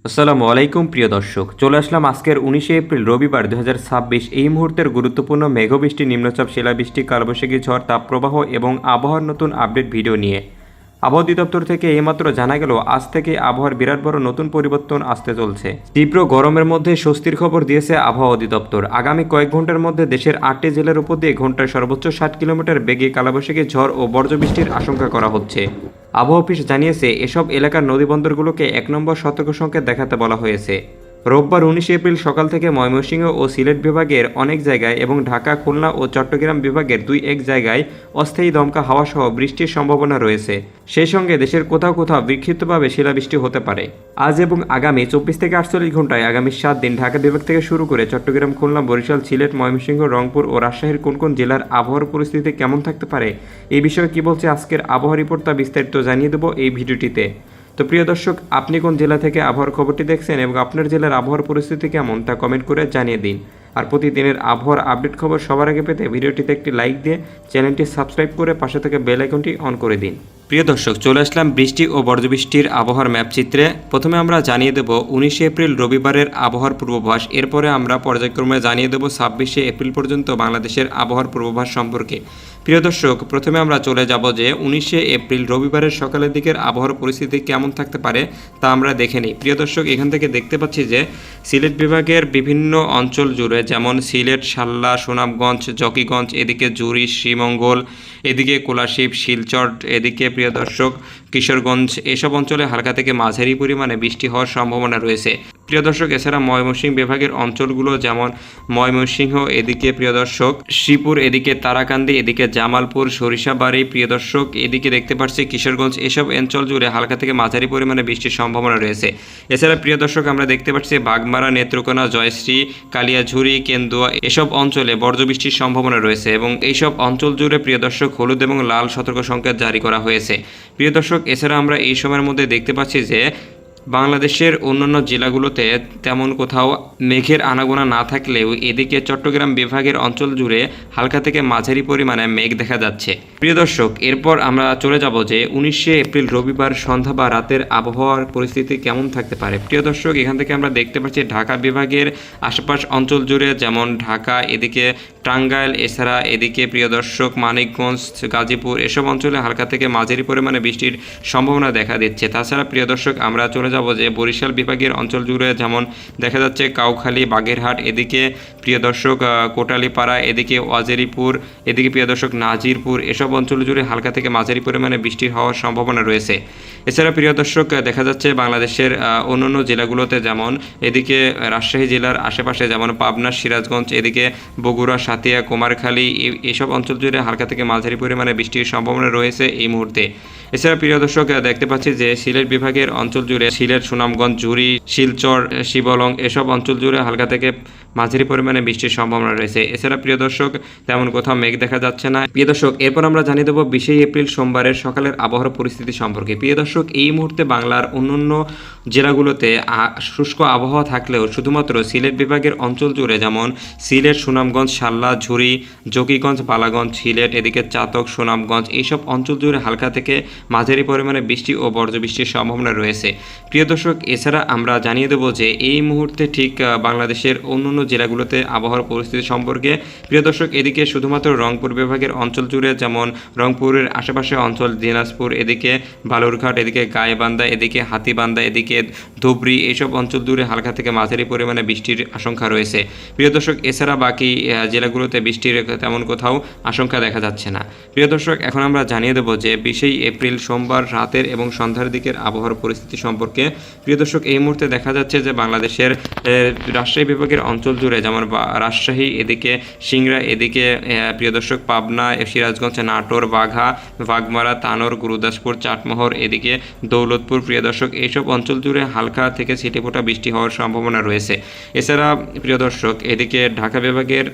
আসসালামু আলাইকুম প্রিয় দর্শক, চলে আসলাম আজকের 19 এপ্রিল রবিবার 2026 এই মুহূর্তের গুরুত্বপূর্ণ মেঘবৃষ্টি, নিম্নচাপ, শিলাবৃষ্টি, কালবৈশাখী ঝড়, তাপপ্রবাহ এবং আবহাওয়ার নতুন আপডেট ভিডিও নিয়ে। আবহাওয়া অধিদপ্তর থেকে এইমাত্র জানা গেল আজ থেকে আবহাওয়ার বিরাট বড় নতুন পরিবর্তন আসতে চলছে। তীব্র গরমের মধ্যে স্বস্তির খবর দিয়েছে আবহাওয়া অধিদপ্তর। আগামী কয়েক ঘন্টার মধ্যে দেশের 8টি জেলার উপর দিয়ে ঘন্টায় সর্বোচ্চ 60 কিলোমিটার বেগে কালবৈশাখী ঝড় ও বজ্রবৃষ্টির আশঙ্কা করা হচ্ছে। আবহাওয়া অফিস জানিয়েছে এসব এলাকার নদীবন্দরগুলোকে 1 নম্বর সতর্ক সংকেত দেখাতে বলা হয়েছে। রোববার 19 এপ্রিল সকাল থেকে ময়মনসিংহ ও সিলেট বিভাগের অনেক জায়গায় এবং ঢাকা, খুলনা ও চট্টগ্রাম বিভাগের 2-1 জায়গায় অস্থায়ী দমকা হাওয়া সহ বৃষ্টির সম্ভাবনা রয়েছে। সেই সঙ্গে দেশের কোথাও কোথাও বিক্ষিপ্তভাবে শিলাবৃষ্টি হতে পারে। আজ এবং আগামী 24 থেকে 48 ঘন্টায় আগামী 7 দিন ঢাকা বিভাগ থেকে শুরু করে চট্টগ্রাম, খুলনা, বরিশাল, সিলেট, ময়মনসিংহ, রংপুর ও রাজশাহীর কোন কোন জেলার আবহাওয়ার পরিস্থিতি কেমন থাকতে পারে, এই বিষয়ে কী বলছে আজকের আবহাওয়া রিপোর্ট তা বিস্তারিত জানিয়ে দেবো এই ভিডিওটিতে। তো প্রিয় দর্শক, আপনি কোন জেলা থেকে আবহাওয়ার খবরটি দেখছেন এবং আপনার জেলার আবহাওয়ার পরিস্থিতি কেমন তা কমেন্ট করে জানিয়ে দিন। আর প্রতিদিনের আবহাওয়ার আপডেট খবর সবার আগে পেতে ভিডিওটিতে একটি লাইক দিয়ে চ্যানেলটি সাবস্ক্রাইব করে পাশে থেকে বেল আইকনটি অন করে দিন। প্রিয় দর্শক, চলে আসলাম বৃষ্টি ও বজ্রবৃষ্টির আবহাওয়ার ম্যাপ চিত্রে। প্রথমে আমরা জানিয়ে দেব 19 এপ্রিল রবিবারের আবহাওয়ার পূর্বাভাস। এরপরে আমরা পর্যায়ক্রমে জানিয়ে দেব 26 এপ্রিল পর্যন্ত বাংলাদেশের আবহাওয়ার পূর্বাভাস সম্পর্কে। প্রিয় দর্শক, প্রথমে আমরা চলে যাব যে 19 এপ্রিল রবিবারের সকালের দিকের আবহাওয়ার পরিস্থিতি কেমন থাকতে পারে তা আমরা দেখে নিই। প্রিয় দর্শক, এখান থেকে দেখতে পাচ্ছি যে সিলেট বিভাগের বিভিন্ন অঞ্চল জুড়ে, যেমন সিলেট, সাল্লা, সুনামগঞ্জ, জকিগঞ্জ, এদিকে জুরি, শ্রীমঙ্গল, এদিকে কোলাশিব, শিলচর, এদিকে প্রিয় দর্শক কিশোরগঞ্জ, এসব অঞ্চলে হালকা থেকে মাঝারি পরিমাণে বৃষ্টি হওয়ার সম্ভাবনা রয়েছে। প্রিয় দর্শক, এছাড়া ময়মনসিংহ বিভাগের অঞ্চলগুলো যেমন ময়মনসিংহ, এদিকে প্রিয় দর্শক শ্রীপুর, এদিকে তারাকান্দি, এদিকে জামালপুর, সরিষাবাড়ি, প্রিয় দর্শক এদিকে দেখতে পাচ্ছি কিশোরগঞ্জ, এসব অঞ্চল জুড়ে হালকা থেকে মাঝারি পরিমাণে বৃষ্টির সম্ভাবনা রয়েছে। এছাড়া প্রিয় দর্শক আমরা দেখতে পাচ্ছি বাগমারা, নেত্রকোনা, জয়শ্রী, কালিয়াঝুরি, কেন্দুয়া, এসব অঞ্চলে বজ্রবৃষ্টির সম্ভাবনা রয়েছে এবং এইসব অঞ্চল জুড়ে প্রিয় দর্শক হলুদ এবং লাল সতর্ক সংকেত জারি করা হয়েছে। প্রিয় দর্শক, এছাড়া আমরা এই সময়ের মধ্যে দেখতে পাচ্ছি যে বাংলাদেশের অন্যান্য জেলাগুলোতে তেমন কোথাও মেঘের আনাগোনা না থাকলেও এদিকে চট্টগ্রাম বিভাগের অঞ্চল জুড়ে হালকা থেকে মাঝারি পরিমাণে মেঘ দেখা যাচ্ছে। প্রিয় দর্শক, এরপর আমরা চলে যাব যে 19 এপ্রিল রবিবার সন্ধ্যা বা রাতের আবহাওয়ার পরিস্থিতি কেমন থাকতে পারে। প্রিয় দর্শক, এখান থেকে আমরা দেখতে পাচ্ছি ঢাকা বিভাগের আশেপাশ অঞ্চল জুড়ে, যেমন ঢাকা, এদিকে টাঙ্গাইল, এছাড়া এদিকে প্রিয় দর্শক মানিকগঞ্জ, গাজীপুর, এসব অঞ্চলে হালকা থেকে মাঝারি পরিমাণে বৃষ্টির সম্ভাবনা দেখা দিচ্ছে। তাছাড়া প্রিয় দর্শক আমরা চলে যাব যে বরিশাল বিভাগের অঞ্চল জুড়ে, যেমন দেখা যাচ্ছে কাউখালী, বাগেরহাট, এদিকে প্রিয় দর্শক কোটালীপাড়া, এদিকে ওয়াজেরিপুর, এদিকে প্রিয় দর্শক নাজিরপুর, এসব অঞ্চল জুড়ে হালকা থেকে মাঝারি পরিমাণে বৃষ্টির হওয়ার সম্ভাবনা রয়েছে। এছাড়া প্রিয় দর্শক দেখা যাচ্ছে বাংলাদেশের অন্যান্য জেলাগুলোতে, যেমন এদিকে রাজশাহী জেলার আশেপাশে যেমন পাবনা, সিরাজগঞ্জ, এদিকে বগুড়া, সাতিয়া, কুমারখালী, এসব অঞ্চল জুড়ে হালকা থেকে মাঝারি পরিমাণে বৃষ্টির সম্ভাবনা রয়েছে এই মুহূর্তে। এছাড়া প্রিয় দর্শক দেখতে পাচ্ছি যে সিলেট বিভাগের অঞ্চল জুড়ে সিলেট, সুনামগঞ্জ, জুরি, শিলচর, শিবলং, এসব অঞ্চল জুড়ে হালকা থেকে মাঝারি পরিমাণে বৃষ্টির সম্ভাবনা রয়েছে। এছাড়া প্রিয় দর্শক তেমন কোথাও মেঘ দেখা যাচ্ছে না। প্রিয় দর্শক, এরপর আমরা জানিয়ে দেবো 20 এপ্রিল সোমবারের সকালের আবহাওয়ার পরিস্থিতি সম্পর্কে। প্রিয় দর্শক, এই মুহূর্তে বাংলার অন্যান্য জেলাগুলোতে শুষ্ক আবহাওয়া থাকলেও শুধুমাত্র সিলেট বিভাগের অঞ্চল জুড়ে, যেমন সিলেট, সুনামগঞ্জ, সাল্লা, ঝুরি, জকিগঞ্জ, বালাগঞ্জ, সিলেট, এদিকে চাতক, সুনামগঞ্জ, এইসব অঞ্চল জুড়ে হালকা থেকে মাঝারি পরিমাণে বৃষ্টি ও বজ্রবৃষ্টির সম্ভাবনা রয়েছে। প্রিয় দর্শক, এছাড়া আমরা জানিয়ে দেবো যে এই মুহূর্তে ঠিক বাংলাদেশের অন্যান্য জেলাগুলোতে আবহাওয়ার পরিস্থিতি সম্পর্কে। প্রিয় দর্শক, এদিকে শুধুমাত্র রংপুর বিভাগের অঞ্চল জুড়ে, যেমন রংপুরের আশেপাশে অঞ্চল দিনাজপুর, এদিকে বালুরঘাট, এদিকে গাইবান্ধা, এদিকে হাতীবান্ধা, এদিকে ধুবড়ি, এইসব অঞ্চল জুড়ে হালকা থেকে মাঝারি পরিমাণে বৃষ্টির আশঙ্কা রয়েছে। প্রিয় দর্শক, এছাড়া বাকি জেলাগুলোতে বৃষ্টির তেমন কোথাও আশঙ্কা দেখা যাচ্ছে না। প্রিয় দর্শক, এখন আমরা জানিয়ে দেবো যে 20 এপ্রিল সোমবার রাতের এবং সন্ধ্যার দিকের আবহাওয়ার পরিস্থিতি সম্পর্কে। প্রিয় দর্শক, এই মুহূর্তে দেখা যাচ্ছে যে বাংলাদেশের রাজশাহী বিভাগের অঞ্চল জুড়ে, যেমন রাজশাহী, এদিকে সিংড়া, এদিকে প্রিয় দর্শক পাবনা, সিরাজগঞ্জ, নাটোর, বাঘা, বাগমারা, তানোর, গুরুদাসপুর, চাটমোহর, এদিকে দৌলতপুর, প্রিয় দর্শক এইসব অঞ্চল জুড়ে হালকা থেকে ছিটেফোঁটা বৃষ্টি হওয়ার সম্ভাবনা রয়েছে। এছাড়া প্রিয় দর্শক এদিকে ঢাকা বিভাগের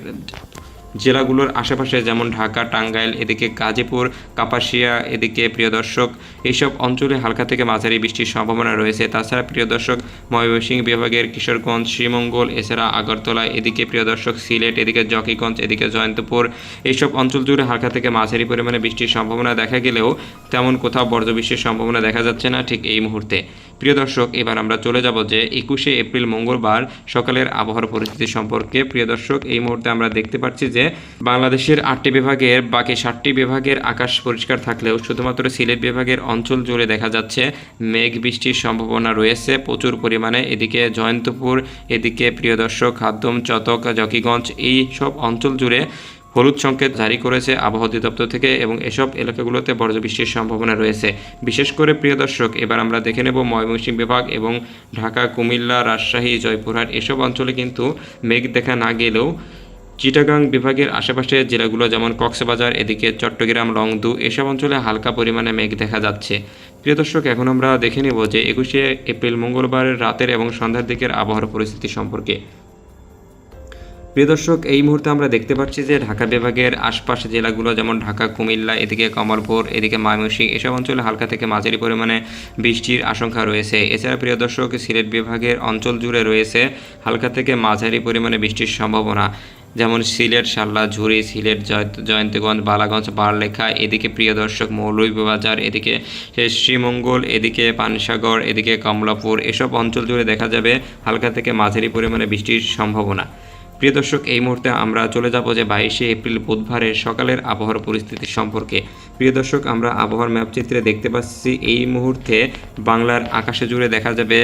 জেলাগুলোর আশেপাশে যেমন ঢাকা, টাঙ্গাইল, এদিকে গাজীপুর, কাপাসিয়া, এদিকে প্রিয় দর্শক এইসব অঞ্চলে হালকা থেকে মাঝারি বৃষ্টির সম্ভাবনা রয়েছে। তাছাড়া প্রিয় দর্শক ময়মনসিংহ বিভাগের কিশোরগঞ্জ, শ্রীমঙ্গল, এছাড়া আগরতলা, এদিকে প্রিয় দর্শক সিলেট, এদিকে জকিগঞ্জ, এদিকে জয়ন্তপুর এইসব অঞ্চল জুড়ে হালকা থেকে মাঝারি পরিমাণে বৃষ্টির সম্ভাবনা দেখা গেলেও তেমন কোথাও বজ্রবৃষ্টির সম্ভাবনা দেখা যাচ্ছে না ঠিক এই মুহূর্তে। প্রিয় দর্শক এবার আমরা চলে যাব যে 21শে এপ্রিল মঙ্গলবার সকালের আবহাওয়ার পরিস্থিতি সম্পর্কে। প্রিয় দর্শক এই মুহূর্তে আমরা দেখতে পাচ্ছি যে বাংলাদেশের 8টি বিভাগের বাকি 7টি বিভাগের আকাশ পরিষ্কার থাকলেও শুধুমাত্র সিলেট বিভাগের অঞ্চল জুড়ে দেখা যাচ্ছে মেঘ বৃষ্টির সম্ভাবনা রয়েছে প্রচুর পরিমাণে। এদিকে জয়ন্তপুর, এদিকে প্রিয় দর্শক হাদ্দম, চতক, জকিগঞ্জ এই সব অঞ্চল জুড়ে হলুদ সংকেত জারি করেছে আবহাওয়া অধিদপ্তর থেকে এবং এসব এলাকাগুলোতে বজ্রবৃষ্টির সম্ভাবনা রয়েছে। বিশেষ করে প্রিয় দর্শক এবার আমরা দেখে নেব ময়মনসিংহ বিভাগ এবং ঢাকা, কুমিল্লা, রাজশাহী, জয়পুরহাট এসব অঞ্চলে কিন্তু মেঘ দেখা না গেলেও চিটাগাং বিভাগের আশেপাশে জেলাগুলো যেমন কক্সবাজার, এদিকে চট্টগ্রাম, রংদু এসব অঞ্চলে হালকা পরিমাণে মেঘ দেখা যাচ্ছে। প্রিয় দর্শক এখন আমরা দেখে নেব যে 21শে এপ্রিল মঙ্গলবারের রাতের এবং সন্ধ্যার দিকের আবহাওয়ার পরিস্থিতি সম্পর্কে। প্রিয় দর্শক এই মুহূর্তে আমরা দেখতে পাচ্ছি যে ঢাকা বিভাগের আশপাশে জেলাগুলো যেমন ঢাকা, কুমিল্লা, এদিকে কমলপুর, এদিকে ময়মনসিংহ এসব অঞ্চলে হালকা থেকে মাঝারি পরিমাণে বৃষ্টির আশঙ্কা রয়েছে। এছাড়া প্রিয় দর্শক সিলেট বিভাগের অঞ্চল জুড়ে রয়েছে হালকা থেকে মাঝারি পরিমাণে বৃষ্টির সম্ভাবনা, যেমন সিলেট, শাল্লা, ঝুরি, সিলেট, জয়ন্তগঞ্জ, বালাগঞ্জ, বারলেখা, এদিকে প্রিয় দর্শক মৌলভীবাজার, এদিকে শ্রীমঙ্গল, এদিকে পানসাগর, এদিকে কমলাপুর এসব অঞ্চল জুড়ে দেখা যাবে হালকা থেকে মাঝারি পরিমাণে বৃষ্টির সম্ভাবনা। প্রিয় দর্শক এই মুহূর্তে আমরা চলে যাব যে 22শে এপ্রিল বুধবারের সকালের আবহাওয়ার পরিস্থিতি সম্পর্কে। প্রিয় দর্শক আমরা আবহাওয়ার ম্যাপ চিত্রে দেখতে পাচ্ছি এই মুহূর্তে বাংলার আকাশে জুড়ে দেখা যাবে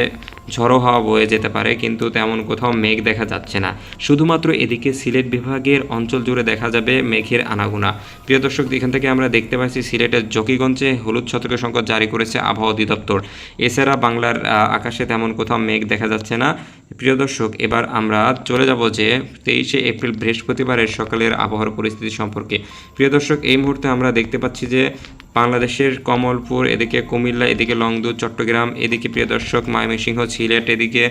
ঝড়ো হাওয়া বয়ে যেতে পারে, কিন্তু তেমন কোথাও মেঘ দেখা যাচ্ছে না। শুধুমাত্র এদিকে সিলেট বিভাগের অঞ্চল জুড়ে দেখা যাবে মেঘের আনাগোনা। প্রিয় দর্শক এখান থেকে আমরা দেখতে পাচ্ছি সিলেটের জকিগঞ্জে হলুদ সতর্ক সংকেত জারি করেছে আবহাওয়া অধিদপ্তর। এছাড়া বাংলার আকাশে তেমন কোথাও মেঘ দেখা যাচ্ছে না। প্রিয় দর্শক এবার আমরা চলে যাব যে 23শে এপ্রিল বৃহস্পতিবারের সকালের আবহাওয়ার পরিস্থিতি সম্পর্কে। প্রিয় দর্শক এই মুহূর্তে আমরা দেখতে পাচ্ছি যে বাংলাদেশের কমলপুর, এদিকে কুমিল্লা, এদিকে লংদু, চট্টগ্রাম, এদিকে প্রিয় দর্শক ময়মনসিংহ, সিলেট, এদিকে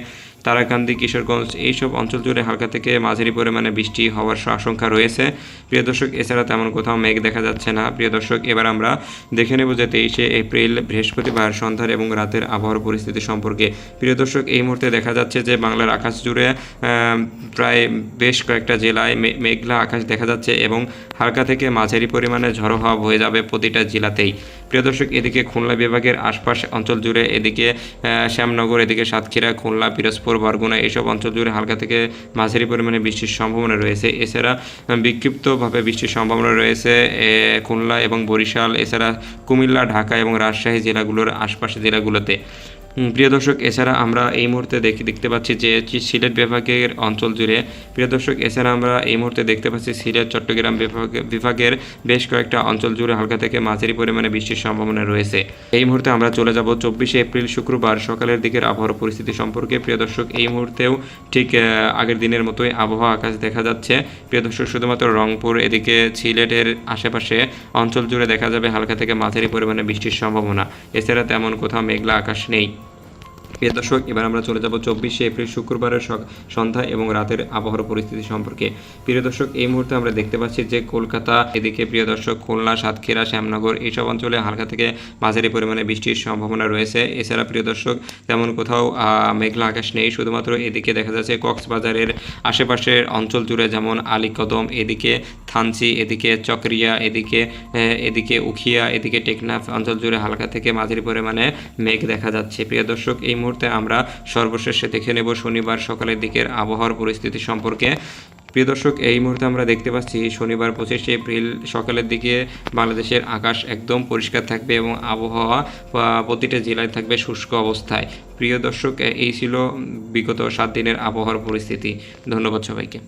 তারাকান্দি, কিশোরগঞ্জ এইসব অঞ্চল জুড়ে হালকা থেকে মাঝারি পরিমাণে বৃষ্টি হওয়ার আশঙ্কা রয়েছে। প্রিয় দর্শক এছাড়া তেমন কোথাও মেঘ দেখা যাচ্ছে না। প্রিয় দর্শক এবার আমরা দেখে নেব যে 23শে এপ্রিল বৃহস্পতিবার সন্ধ্যার এবং রাতের আবহাওয়ার পরিস্থিতি সম্পর্কে। প্রিয় দর্শক এই মুহূর্তে দেখা যাচ্ছে যে বাংলার আকাশ জুড়ে প্রায় বেশ কয়েকটা জেলায় মেঘলা আকাশ দেখা যাচ্ছে এবং হালকা থেকে মাঝারি পরিমাণে ঝড়ো হাওয়া বয়ে যাবে প্রতিটা জেলাতেই। প্রিয় দর্শক এদিকে খুলনা বিভাগের আশপাশ অঞ্চল জুড়ে, এদিকে শ্যামনগর, এদিকে সাতক্ষীরা, খুলনা, পিরোজপুর, বরগুনা এইসব অঞ্চল জুড়ে হালকা থেকে মাঝারি পরিমাণে বৃষ্টির সম্ভাবনা রয়েছে। এছাড়া বিক্ষিপ্তভাবে বৃষ্টির সম্ভাবনা রয়েছে খুলনা এবং বরিশাল, এছাড়া কুমিল্লা, ঢাকা এবং রাজশাহী জেলাগুলোর আশপাশের জেলাগুলোতে। প্রিয় দর্শক এছাড়া আমরা এই মুহূর্তে দেখতে পাচ্ছি যে সিলেট বিভাগের অঞ্চল জুড়ে, প্রিয় দর্শক এছাড়া আমরা এই মুহূর্তে দেখতে পাচ্ছি সিলেট, চট্টগ্রাম বিভাগের বেশ কয়েকটা অঞ্চল জুড়ে হালকা থেকে মাঝারি পরিমাণে বৃষ্টির সম্ভাবনা রয়েছে। এই মুহূর্তে আমরা চলে যাব 24শে এপ্রিল শুক্রবার সকালের দিকের আবহাওয়ার পরিস্থিতি সম্পর্কে। প্রিয় দর্শক এই মুহূর্তেও ঠিক আগের দিনের মতোই আবহাওয়া আকাশ দেখা যাচ্ছে। প্রিয় দর্শক শুধুমাত্র রংপুর, এদিকে সিলেটের আশেপাশে অঞ্চল জুড়ে দেখা যাবে হালকা থেকে মাঝারি পরিমাণে বৃষ্টির সম্ভাবনা। এছাড়া তেমন কোথাও মেঘলা আকাশ নেই। প্রিয় দর্শক এবার আমরা চলে যাব 24শে এপ্রিল শুক্রবারের সন্ধ্যা এবং রাতের আবহাওয়ার পরিস্থিতি সম্পর্কে। প্রিয় দর্শক এই মুহূর্তে আমরা দেখতে পাচ্ছি যে কলকাতা, এদিকে প্রিয় দর্শক খুলনা, সাতক্ষীরা, শ্যামনগর এইসব অঞ্চলে হালকা থেকে মাঝারি পরিমাণে বৃষ্টির সম্ভাবনা রয়েছে। এছাড়া প্রিয় দর্শক তেমন কোথাও মেঘলা আকাশ নেই। শুধুমাত্র এদিকে দেখা যাচ্ছে কক্সবাজারের আশেপাশের অঞ্চল জুড়ে যেমন আলীকদম, এদিকে থানচি, এদিকে চকরিয়া, এদিকে উখিয়া, এদিকে টেকনাফ অঞ্চল জুড়ে হালকা থেকে মাঝারি পরিমাণে মেঘ দেখা যাচ্ছে। প্রিয় দর্শক এই মুহূর্তে আমরা সর্বশেষে দেখে নেব শনিবার সকালের দিকের আবহাওয়ার পরিস্থিতি সম্পর্কে। প্রিয় দর্শক এই মুহূর্তে আমরা দেখতে পাচ্ছি শনিবার 25শে এপ্রিল সকালের দিকে বাংলাদেশের আকাশ একদম পরিষ্কার থাকবে এবং আবহাওয়া প্রতিটা জেলায় থাকবে শুষ্ক অবস্থায়। প্রিয় দর্শক এই ছিল বিগত 7 দিনের আবহাওয়ার পরিস্থিতি। ধন্যবাদ সবাইকে।